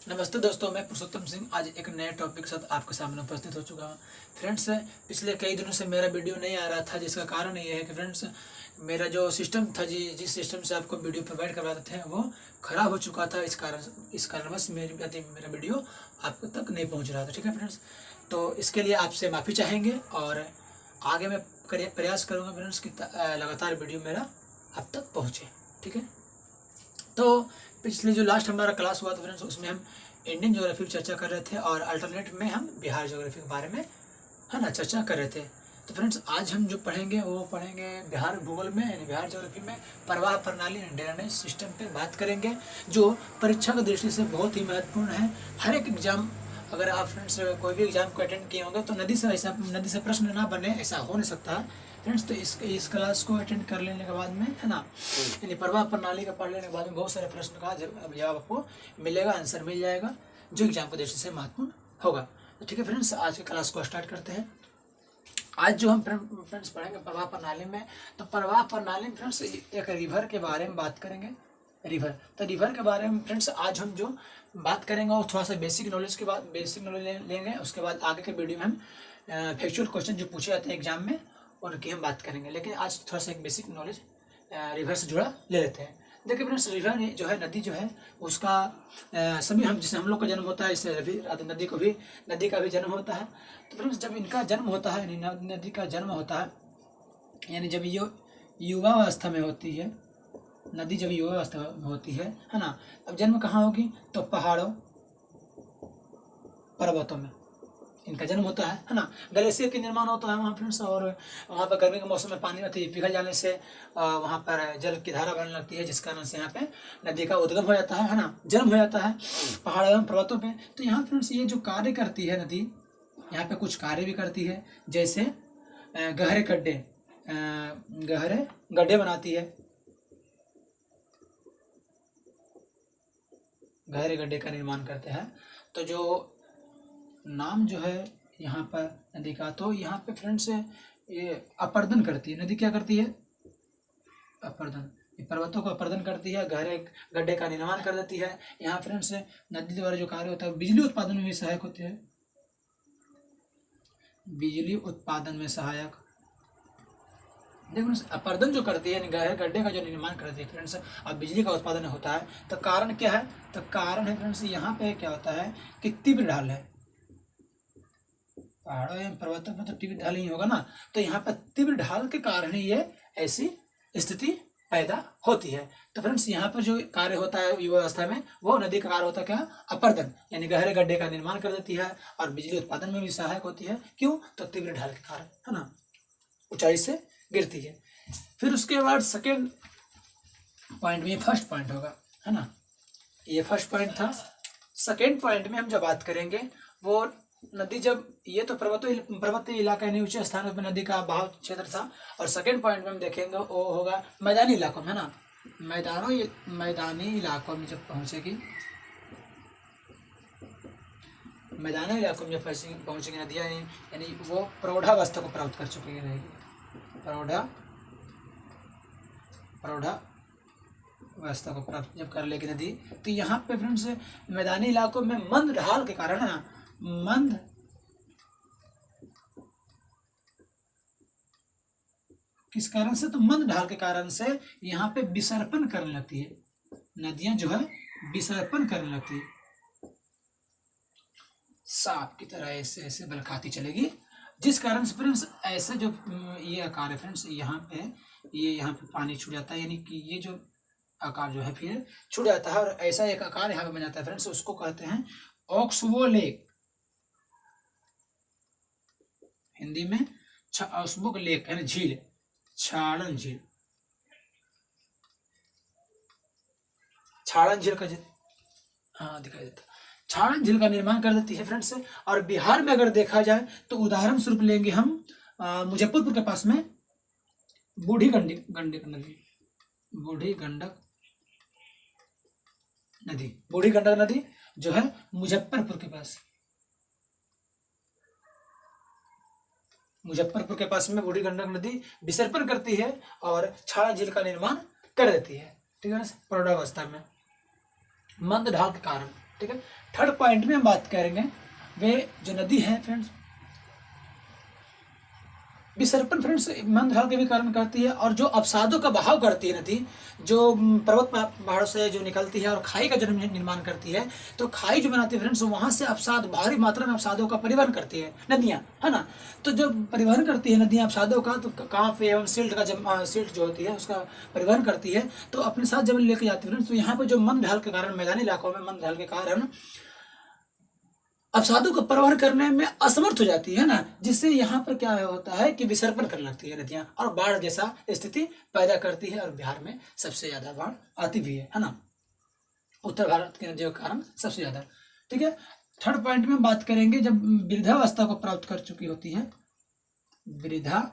नमस्ते दोस्तों, मैं पुरुषोत्तम सिंह आज एक नए टॉपिक के साथ आपके सामने उपस्थित हो चुका हूँ। फ्रेंड्स, पिछले कई दिनों से मेरा वीडियो नहीं आ रहा था, जिसका कारण ये है कि फ्रेंड्स मेरा जो सिस्टम था जिस सिस्टम से आपको वीडियो प्रोवाइड करवाते थे वो ख़राब हो चुका था। इस कारणवश मेरा वीडियो आप तक नहीं पहुँच रहा था। ठीक है फ्रेंड्स, तो इसके लिए आपसे माफ़ी चाहेंगे और आगे मैं प्रयास करूँगा फ्रेंड्स कि लगातार वीडियो मेरा आप तक पहुँचे। ठीक है, तो पिछले जो लास्ट हमारा क्लास हुआ था फ्रेंड्स, उसमें हम इंडियन ज्योग्राफी की चर्चा कर रहे थे और अल्टरनेट में हम बिहार ज्योग्राफी के बारे में है ना चर्चा कर रहे थे। तो फ्रेंड्स, आज हम जो पढ़ेंगे वो पढ़ेंगे बिहार भूगोल में, यानी बिहार ज्योग्राफी में प्रवाह प्रणाली ड्रेनेज सिस्टम पे बात करेंगे, जो परीक्षा की दृष्टि से बहुत ही महत्वपूर्ण है। हर एक एग्जाम, अगर आप फ्रेंड्स कोई भी एग्जाम को अटेंड किए होंगे तो नदी से प्रश्न ना बने ऐसा हो नहीं सकता है फ्रेंड्स। तो इस क्लास को अटेंड कर लेने के बाद में है ना, यानी प्रवाह प्रणाली का पढ़ लेने के बाद में बहुत सारे प्रश्न का जवाब आपको मिलेगा, आंसर मिल जाएगा, जो एग्जाम की दृष्टि से महत्वपूर्ण होगा। तो ठीक है फ्रेंड्स, आज की क्लास को स्टार्ट करते हैं। आज जो हम फ्रेंड्स पढ़ेंगे प्रवाह प्रणाली में, तो प्रवाह प्रणाली में फ्रेंड्स एक रिवर के बारे में बात करेंगे। रिवर के बारे में फ्रेंड्स आज हम जो बात करेंगे वो थोड़ा सा बेसिक नॉलेज लेंगे। उसके बाद आगे के वीडियो में हम फैक्चुअल क्वेश्चन जो पूछे जाते हैं एग्जाम में उनकी हम बात करेंगे, लेकिन आज थोड़ा सा एक बेसिक नॉलेज रिवर से जुड़ा ले लेते हैं। देखिए फ्रेंड्स, रिवर जो है, नदी जो है उसका सभी जैसे हम लोग का जन्म होता है, इससे नदी का भी जन्म होता है। तो फ्रेंड्स, जब इनका जन्म होता है, यानी नदी का जन्म होता है, यानी जब ये युवावस्था में होती है, नदी जब युवावस्था में होती है ना, अब जन्म कहाँ होगी? तो पहाड़ों पर्वतों में इनका जन्म होता है ना। ग्लेशियर के निर्माण होता है वहाँ फ्रेंड्स, और वहाँ पर गर्मी के मौसम में पानी पिघल जाने से वहाँ पर जल की धारा बनने लगती है, जिस कारण से यहाँ पे नदी का उद्गम हो जाता है ना, जन्म हो जाता है पहाड़ एवं पर्वतों पे। तो यहाँ फ्रेंड्स ये जो कार्य करती है नदी, यहाँ पे कुछ कार्य भी करती है, जैसे गहरे गड्ढे बनाती है, गहरे गड्ढे का निर्माण करते हैं। तो जो नाम जो है यहाँ पर नदी का, तो यहाँ पे फ्रेंड्स ये अपर्दन करती है। नदी क्या करती है? अपर्दन, ये पर्वतों को अपर्दन करती है, गहरे गड्ढे का निर्माण कर देती है। यहाँ फ्रेंड्स नदी द्वारा जो कार्य होता है बिजली उत्पादन में भी सहायक होते हैं, बिजली उत्पादन में सहायक। देखो अपर्दन जो करती है, गहरे गड्ढे का जो निर्माण करती है फ्रेंड्स, अब बिजली का उत्पादन होता है। तो कारण क्या है? तो कारण है फ्रेंड्स यहाँ पे क्या होता है कि तीव्र ढाल है। पहाड़ों एवं पर्वतों में तो तीव्र ढाल ही होगा ना, तो यहाँ पर तीव्र ढाल के कारण ही ये ऐसी स्थिति पैदा होती है। तो फ्रेंड्स यहाँ पर जो कार्य होता है युवावस्था में, वो नदी का कार्य होता है क्या? अपर्दन, यानी गहरे गड्ढे का निर्माण कर देती है और बिजली उत्पादन में भी सहायक होती है। क्यों? तो तीव्र ढाल के कारण, है ना, ऊंचाई से गिरती है। फिर उसके बाद सेकेंड पॉइंट में, फर्स्ट पॉइंट होगा, है ना, ये फर्स्ट पॉइंट था। सेकेंड पॉइंट में हम जब बात करेंगे, वो नदी जब, ये तो पर्वतीय इलाका यानी ऊंचे स्थानों पर नदी का बहाव क्षेत्र था, और सेकेंड पॉइंट में हम देखेंगे वो होगा मैदानी इलाकों में, है ना, मैदानी इलाकों में जब पहुंचेगी, मैदानी इलाकों में जब पहुंचेगी नदियाँ, यानी वो प्रौढ़ावस्था को प्राप्त कर चुकी रहेगी, प्रौढ़ावस्था को प्राप्त जब कर लेगी नदी। तो यहाँ पे फ्रेंड्स मैदानी इलाकों में मंद ढाल के कारण, है ना, मंद किस कारण से? तो मंद ढाल के कारण से यहाँ पे विसर्पण करने लगती है, नदियां जो है विसर्पण करने लगती है, सांप की तरह ऐसे ऐसे बल खाती चलेगी, जिस कारण से फ्रेंड्स ऐसे जो ये आकार है फ्रेंड्स, यहाँ पे पानी छूट जाता है, यानी कि ये जो आकार जो है फिर छूट जाता है, और ऐसा एक आकार यहाँ पे बन जाता है फ्रेंड्स, उसको कहते हैं ऑक्सबो लेक, हिंदी में ऑक्सबो लेक है ना, झील, छाड़न झील, छाड़न झील का दिखाई देता, छाड़न झील का निर्माण कर देती है फ्रेंड्स। और बिहार में अगर देखा जाए तो उदाहरण स्वरूप लेंगे हम मुजफ्फरपुर के पास में बूढ़ी गंडक नदी जो है मुजफ्फरपुर के पास में बूढ़ी गंडक नदी विसर्पण करती है और छाड़न झील का निर्माण कर देती है। ठीक है ना, प्रौढ़ावस्था में मंद ढाल के कारण, ठीक है। थर्ड पॉइंट में हम बात करेंगे वे जो नदी है फ्रेंड्स, विसर्पण फ्रेंड्स मंद ढाल के भी कारण करती है, और जो अवसादों का बहाव करती है नदी, जो पर्वत पहाड़ों से जो निकलती है और खाई का जो निर्माण करती है, तो खाई जो बनाती है फ्रेंड्स, वहां से अवसाद, भारी मात्रा में अवसादों का परिवहन करती है नदियां, है ना। तो जब परिवहन करती है नदियां अवसादों का, तो कांफ एवं सिल्ट का सिल्ट जो होती है उसका परिवहन करती है, तो अपने साथ जब लेके जाती है फ्रेंड्स, तो यहाँ पे जो मंद ढाल के कारण, मैदानी इलाकों में मंद ढाल के कारण अवसादों को परिवहन करने में असमर्थ हो जाती है ना, जिससे यहाँ पर क्या होता है कि विसर्पण करने लगती है नदियां, और बाढ़ जैसा स्थिति पैदा करती है, और बिहार में सबसे ज्यादा बाढ़ आती भी है ना, उत्तर भारत की नदियों के कारण सबसे ज्यादा। ठीक है। थर्ड पॉइंट में बात करेंगे, जब वृद्धावस्था को प्राप्त कर चुकी होती है, वृद्धावस्था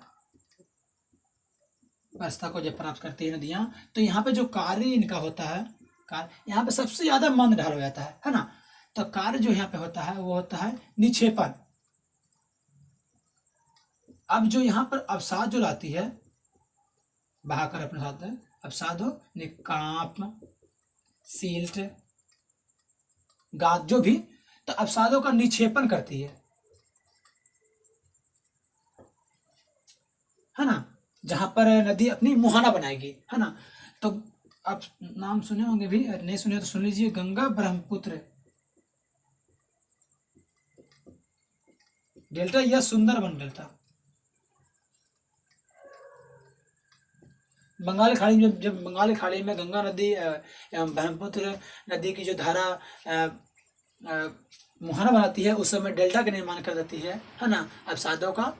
को जब प्राप्त करती है नदियां, तो यहाँ पे जो कार्य इनका होता है, यहाँ पे सबसे ज्यादा मंद ढाल हो जाता है ना। तो कार्य जो यहाँ पे होता है वो होता है निक्षेपण। अब जो यहाँ पर अवसाद जो लाती है, बहाकर अपने साथ है, अवसाद हो, कांप, सिल्ट, गाद, जो भी, तो अवसादों का निक्षेपण करती है ना, जहां पर नदी अपनी मुहाना बनाएगी, है ना। तो आप नाम सुने होंगे भी, नहीं सुने तो सुन लीजिए, गंगा ब्रह्मपुत्र डेल्टा या सुंदरबन डेल्टा। बंगाल खाड़ी में, जब बंगाल खाड़ी में गंगा नदी एवं ब्रह्मपुत्र नदी की जो धारा मुहाना बनाती है, उस समय डेल्टा का निर्माण कर देती है ना, अवसादों का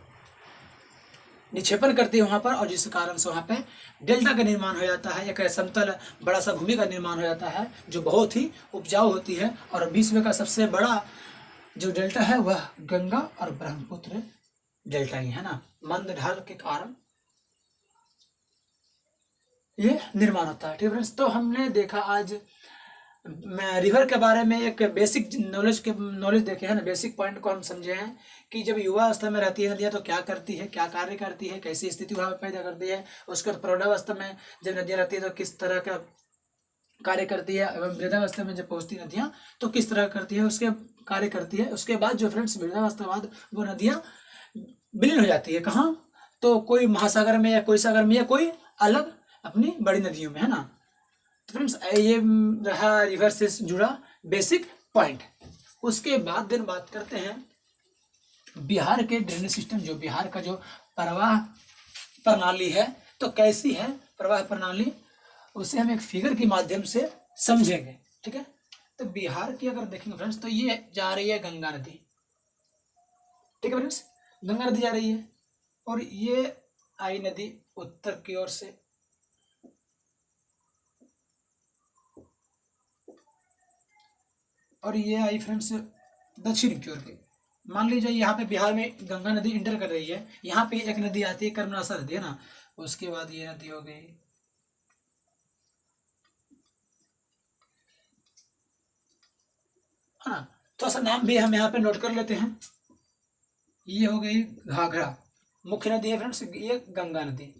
निक्षेपण करती है वहां पर, और जिस कारण से वहां पे डेल्टा का निर्माण हो जाता है, एक समतल बड़ा सा भूमि का निर्माण हो जाता है, जो बहुत ही उपजाऊ होती है, और विश्व का सबसे बड़ा जो डेल्टा है वह गंगा और ब्रह्मपुत्र डेल्टा ही है ना। मंद ढाल के कारण ये निर्माण होता है। ठीक है फ्रेंड्स, तो हमने देखा आज रिवर के बारे में एक बेसिक नॉलेज देखे हैं ना, बेसिक पॉइंट को हम समझे हैं कि जब युवा अवस्था में रहती है नदियाँ तो क्या करती है, क्या कार्य करती है, कैसी स्थिति वहाँ पैदा करती है, उसके बाद प्रौढ़ावस्था में जब नदियाँ रहती है तो किस तरह का कार्य करती है, एवं वृद्धावस्था में जब पहुँचती नदियाँ तो किस तरह करती है, उसके कार्य करती है। उसके बाद जो फ्रेंड्स वृद्धावस्था बाद वो नदियाँ विलीन हो जाती है, कहाँ, तो कोई महासागर में, या कोई सागर में, या कोई अलग अपनी बड़ी नदियों में, है ना। तो फ्रेंड्स ये रहा रिवर से जुड़ा बेसिक पॉइंट। उसके बाद दिन बात करते हैं बिहार के ड्रेनेज सिस्टम, जो बिहार का जो प्रवाह प्रणाली है, तो कैसी है प्रवाह प्रणाली, उसे हम एक फिगर के माध्यम से समझेंगे। ठीक है। तो बिहार की अगर देखेंगे फ्रेंड्स, तो ये जा रही है गंगा नदी, ठीक है फ्रेंड्स, गंगा नदी जा रही है, और ये आई नदी उत्तर की ओर से, और ये आई फ्रेंड्स दक्षिण की ओर की। मान लीजिए यहाँ पे बिहार में गंगा नदी इंटर कर रही है, यहाँ पे एक नदी आती है कर्मनासा नदी, है ना, उसके बाद ये नदी हो गई, है ना। थोड़ा सा नाम भी हम यहाँ पे नोट कर लेते हैं। ये हो गई घाघरा, मुख्य नदी है फ्रेंड्स, ये गंगा नदी।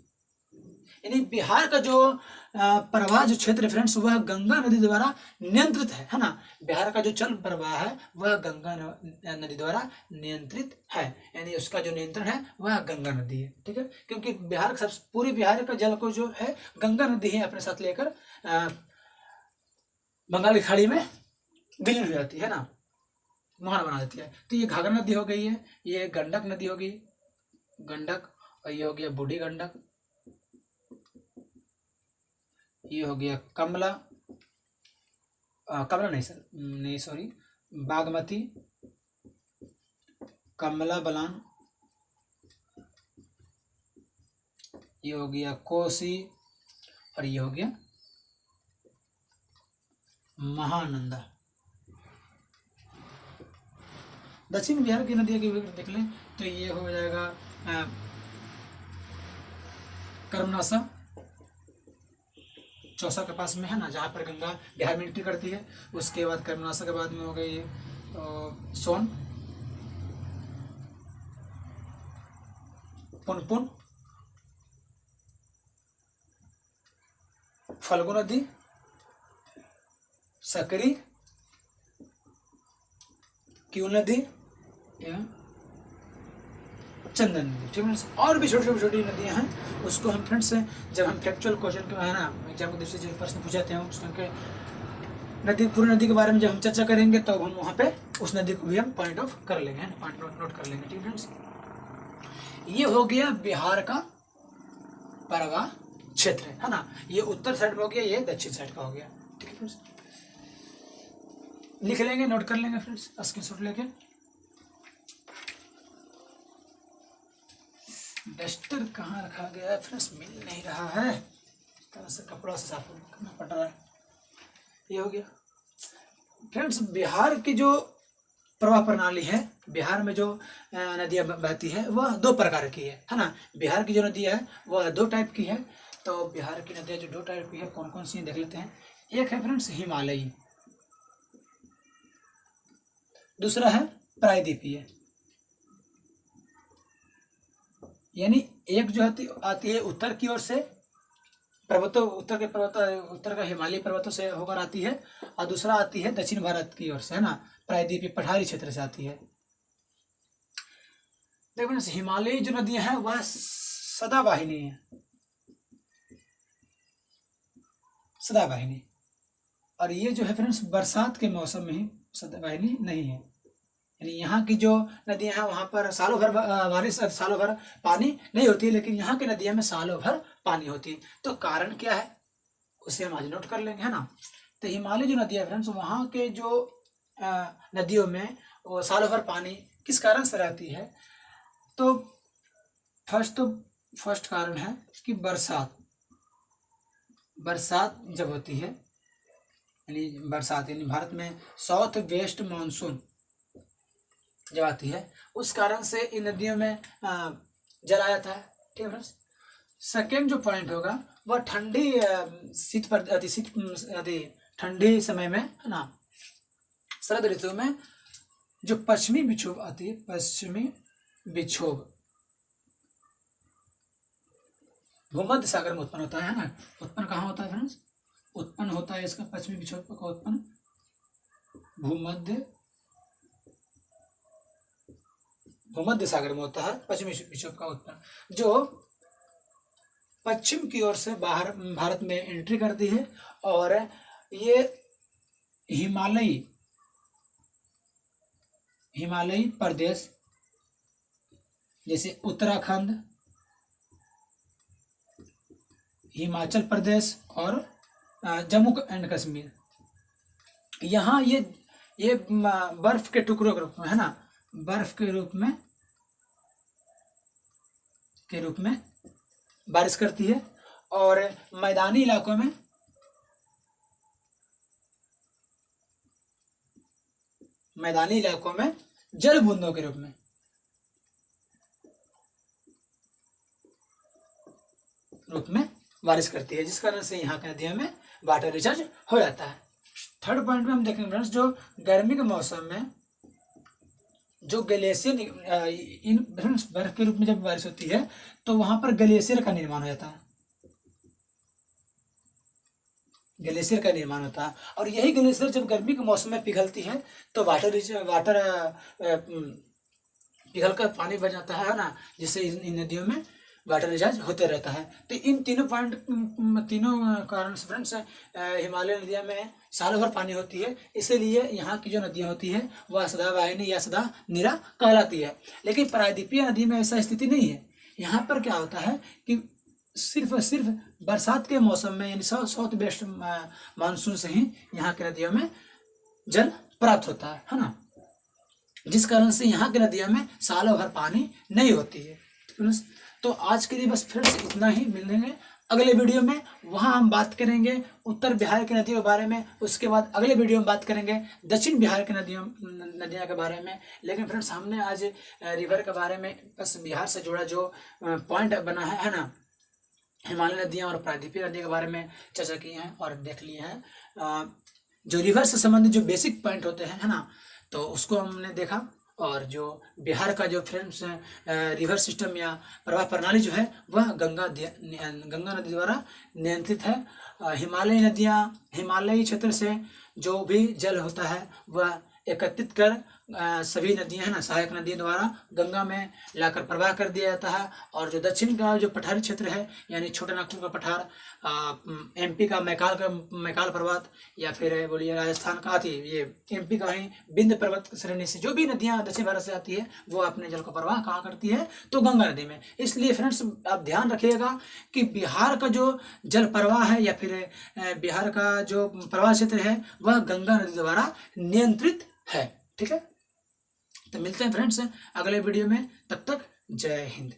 यानी बिहार का जो प्रवाह जो क्षेत्र है फ्रेंड्स, वह गंगा नदी द्वारा नियंत्रित है ना। बिहार का जो जल प्रवाह है वह गंगा नदी द्वारा नियंत्रित है, यानी उसका जो नियंत्रण है वह गंगा नदी है। ठीक है, क्योंकि बिहार सब पूरी बिहार का जल को जो है गंगा नदी ही अपने साथ लेकर बंगाल की खाड़ी में विलीन हो जाती है ना, मुहाना बना देती है। तो ये घाघरा नदी हो गई है, ये गंडक नदी हो गई, गंडक, और ये हो गया बूढ़ी गंडक, ये हो गया कमला, कमला नहीं सर, नहीं सॉरी, बागमती, कमला बलान, ये हो गया कोसी, और ये हो गया महानंदा। दक्षिण बिहार की नदियों की देख लें तो ये हो जाएगा कर्मनासा, चौसा के पास में है ना, जहाँ पर गंगा बिहार में एंट्री करती है। उसके बाद कर्मनासा के बाद में हो गई सोन, पुनपुन, फल्गु नदी, सकरी, क्यूल नदी या चंदन नदी, ठीक है। और भी छोटी छोटी नदियाँ हैं, उसको हम फ्रेंड्स जब हम फैक्चुअल क्वेश्चन के है ना एग्जाम के दृष्टि से जो प्रश्न पूछाते हैं उसके नदी पूरी नदी के बारे में जब हम चर्चा करेंगे तब हम वहाँ पे उस नदी को भी हम पॉइंट ऑफ कर लेंगे, पॉइंट नोट कर लेंगे, ठीक है फ्रेंड्स। ये हो गया बिहार का परवा क्षेत्र, है ना। ये उत्तर साइड में हो गया, ये दक्षिण साइड का हो गया, ठीक है फ्रेंड्स। लिख लेंगे, नोट कर लेंगे फ्रेंड्स स्क्रीनशॉट लेके। डस्टर कहाँ रखा गया है फ्रेंड्स, मिल नहीं रहा है, इस तरह से कपड़ा से साफ करना पड़ रहा है। ये हो गया फ्रेंड्स। बिहार की जो प्रवाह प्रणाली है, बिहार में जो नदियाँ बहती है वह दो प्रकार की है ना। बिहार की जो नदियाँ है वह दो टाइप की है। तो बिहार की नदियाँ जो दो टाइप की है कौन कौन सी देख लेते हैं। एक है फ्रेंड्स हिमालयी, दूसरा है प्रायद्वीपीय। यानी एक जो आती है उत्तर की ओर से पर्वतों, उत्तर का हिमालय पर्वतों से होकर आती है, और दूसरा आती है दक्षिण भारत की ओर से, है ना, प्रायद्वीपीय पठारी क्षेत्र से आती है। देखो हिमालयी जो नदियां हैं वह सदावाहिनी है, सदावाहिनी। और ये जो है फ्रेंड्स बरसात के मौसम में ही सदावाहिनी नहीं है। यानी यहाँ की जो नदियां हैं वहाँ पर सालों भर बारिश, सालों भर पानी नहीं होती है, लेकिन यहाँ की नदियों में सालों भर पानी होती है। तो कारण क्या है उसे हम आज नोट कर लेंगे, है ना। तो हिमालय जो नदियाँ फ्रेंड्स वहाँ के जो नदियों में वो सालों भर पानी किस कारण से रहती है। तो फर्स्ट कारण है कि बरसात जब होती है, यानी बरसात यानी भारत में साउथ वेस्ट मानसून जब आती है उस कारण से इन नदियों में जल आ जाता है, ठीक है फ्रेंड्स। सेकेंड जो पॉइंट होगा वह ठंडी ठंडी समय में, है ना, शरद ऋतु में जो पश्चिमी विक्षोभ आती है, पश्चिमी विक्षोभ भूमध्य सागर में उत्पन्न होता है ना। उत्पन्न कहाँ होता है फ्रेंड्स, उत्पन्न होता है इसका पश्चिमी विक्षोभ का उत्पन्न भूमध्य सागर में होता है। पश्चिमी विक्षोभ का उत्पन्न जो पश्चिम की ओर से बाहर भारत में एंट्री करती है, और ये हिमालयी प्रदेश जैसे उत्तराखंड, हिमाचल प्रदेश और जम्मू एंड कश्मीर, यहाँ ये बर्फ के टुकड़ों के रूप में, है ना, बर्फ के रूप में बारिश करती है। और मैदानी इलाकों में जल बूंदों के रूप में बारिश करती है, जिस कारण से यहाँ की नदियों में वाटर रिचार्ज हो जाता है। थर्ड पॉइंट में हम देखेंगे फ्रेंड्स जो गर्मी के मौसम में जो ग्लेशियर इन बर्फ के रूप में जब बारिश होती है तो वहां पर ग्लेशियर का निर्माण हो जाता है, ग्लेशियर का निर्माण होता है। और यही ग्लेशियर जब गर्मी के मौसम में पिघलती है तो वाटर पिघल कर पानी बन जाता है ना, जिससे इन नदियों में वाटर रिचार्ज होते रहता है। तो इन तीनों कारण से फ्रेंड्स हिमालय नदियों में सालों भर पानी होती है, इसीलिए यहाँ की जो नदियाँ होती है वह सदावाहिनी या सदा निरा कहलाती है। लेकिन प्रायद्वीपीय नदी में ऐसा स्थिति नहीं है। यहाँ पर क्या होता है कि सिर्फ बरसात के मौसम में यानी साउथ वेस्ट मानसून से ही यहाँ की नदियों में जल प्राप्त होता है ना, जिस कारण से यहाँ की नदियों में सालों भर पानी नहीं होती है। तो आज के लिए बस फ्रेंड्स इतना ही, मिलेंगे अगले वीडियो में, वहाँ हम बात करेंगे उत्तर बिहार की नदियों के बारे में। उसके बाद अगले वीडियो में बात करेंगे दक्षिण बिहार की नदियों के बारे में। लेकिन फ्रेंड्स हमने आज रिवर के बारे में बस बिहार से जुड़ा जो पॉइंट बना है ना, हिमालय नदियाँ और प्रायद्वीपीय नदियों के बारे में चर्चा की है और देख लिए हैं। जो रिवर से संबंधित जो बेसिक पॉइंट होते हैं, है ना, तो उसको हमने देखा। और जो बिहार का जो फ्रेंड्स रिवर सिस्टम या प्रवाह प्रणाली जो है वह गंगा नदी द्वारा नियंत्रित है। हिमालयी क्षेत्र से जो भी जल होता है वह एकत्रित कर सभी नदियां है ना, सहायक नदियों द्वारा गंगा में लाकर प्रवाह कर दिया जाता है। और जो दक्षिण का जो पठारी क्षेत्र है, यानी छोटा नागपुर का पठार, एमपी का मैकाल पर्वत, या फिर बोलिए राजस्थान का आती है ये एमपी का ही विंध्य पर्वत श्रेणी से जो भी नदियां दक्षिण भारत से आती है वो अपने जल का प्रवाह कहाँ करती है, तो गंगा नदी में। इसलिए फ्रेंड्स आप ध्यान रखिएगा कि बिहार का जो जल प्रवाह है या फिर बिहार का जो प्रवाह क्षेत्र है वह गंगा नदी द्वारा नियंत्रित है। ठीक है, तो मिलते हैं फ्रेंड्स अगले वीडियो में, तब तक जय हिंद।